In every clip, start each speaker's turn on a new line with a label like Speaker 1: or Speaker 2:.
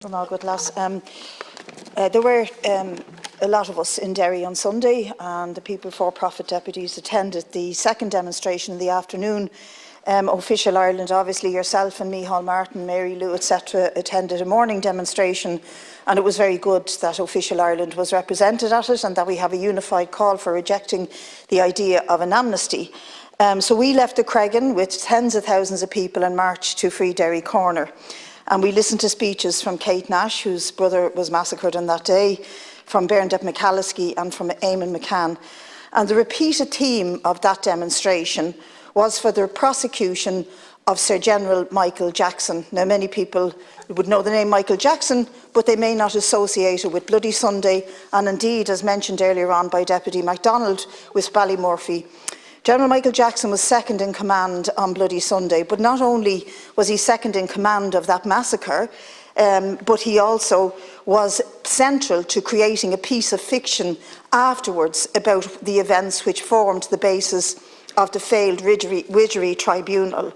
Speaker 1: No, good lass. There were a lot of us in Derry on Sunday, and the People for Profit deputies attended the second demonstration in the afternoon. Official Ireland, obviously yourself and Micheál Martin, Mary Lou, etc. attended a morning demonstration, and it was very good that Official Ireland was represented at it and that we have a unified call for rejecting the idea of an amnesty. So we left the Cregan with tens of thousands of people and marched to Free Derry Corner. And we listened to speeches from Kate Nash, whose brother was massacred on that day, from Bernadette McCalliskey and from Eamon McCann. And the repeated theme of that demonstration was for the prosecution of Sir General Michael Jackson. Now, many people would know the name Michael Jackson, but they may not associate it with Bloody Sunday, and indeed, as mentioned earlier on by Deputy MacDonald, with Ballymurphy. General Michael Jackson was second in command on Bloody Sunday, but not only was he second in command of that massacre, but he also was central to creating a piece of fiction afterwards about the events which formed the basis of the failed Widgery Tribunal.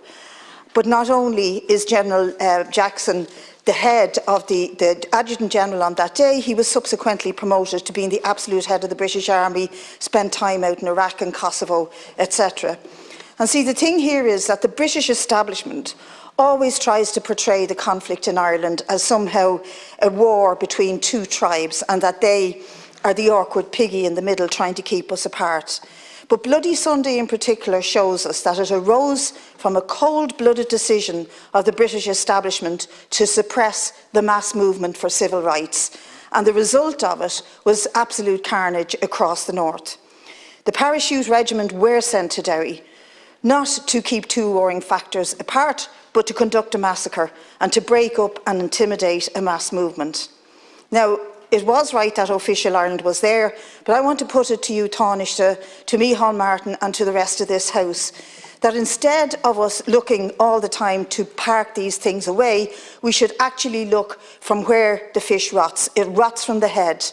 Speaker 1: But not only is General Jackson the head of the Adjutant General on that day, he was subsequently promoted to being the absolute head of the British Army, spent time out in Iraq and Kosovo, etc. And see, the thing here is that the British establishment always tries to portray the conflict in Ireland as somehow a war between two tribes, and that they are the awkward piggy in the middle trying to keep us apart. But Bloody Sunday in particular shows us that it arose from a cold-blooded decision of the British establishment to suppress the mass movement for civil rights. And the result of it was absolute carnage across the north. The Parachute Regiment were sent to Derry, not to keep two warring factors apart, but to conduct a massacre and to break up and intimidate a mass movement. Now, it was right that Official Ireland was there, but I want to put it to you, Taoiseach, to Micheál Martin and to the rest of this House, that instead of us looking all the time to park these things away, we should actually look from where the fish rots. It rots from the head.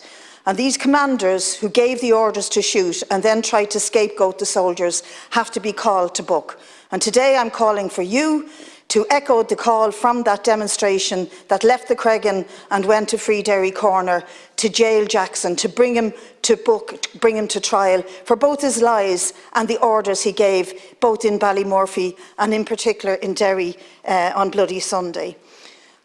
Speaker 1: And these commanders who gave the orders to shoot and then tried to scapegoat the soldiers have to be called to book. And today I'm calling for you to echo the call from that demonstration that left the Cregan and went to Free Derry Corner to jail Jackson, to bring him to book, to bring him to trial for both his lies and the orders he gave, both in Ballymurphy and in particular in Derry on Bloody Sunday.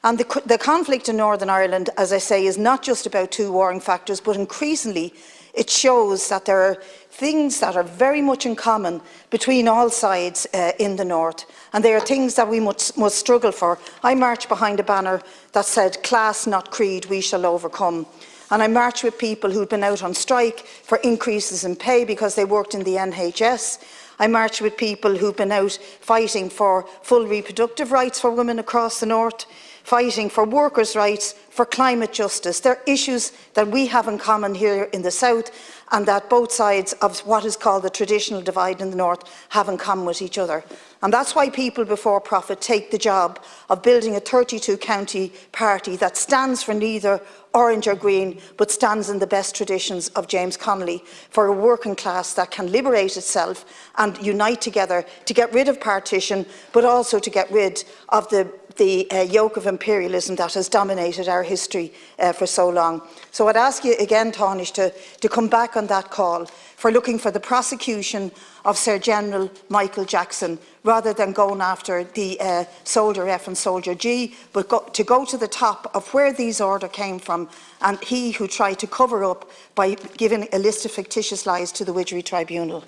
Speaker 1: And the conflict in Northern Ireland, as I say, is not just about two warring factors, but increasingly it shows that there are things that are very much in common between all sides in the north, and they are things that we must struggle for. I marched behind a banner that said, "Class, not creed, we shall overcome." And I marched with people who'd been out on strike for increases in pay because they worked in the NHS. I marched with people who've been out fighting for full reproductive rights for women across the north, fighting for workers' rights, for climate justice. They're issues that we have in common here in the south, and that both sides of what is called the traditional divide in the north have in common with each other. And that's why People Before Profit take the job of building a 32-county party that stands for neither orange or green, but stands in the best traditions of James Connolly, for a working class that can liberate itself and unite together to get rid of partition, but also to get rid of the yoke of imperialism that has dominated our history for so long. So I'd ask you again, Taoiseach, to come back on that call for looking for the prosecution of Sir General Michael Jackson, rather than going after the Soldier F and Soldier G, but to go to the top of where these orders came from, and he who tried to cover up by giving a list of fictitious lies to the Widgery Tribunal.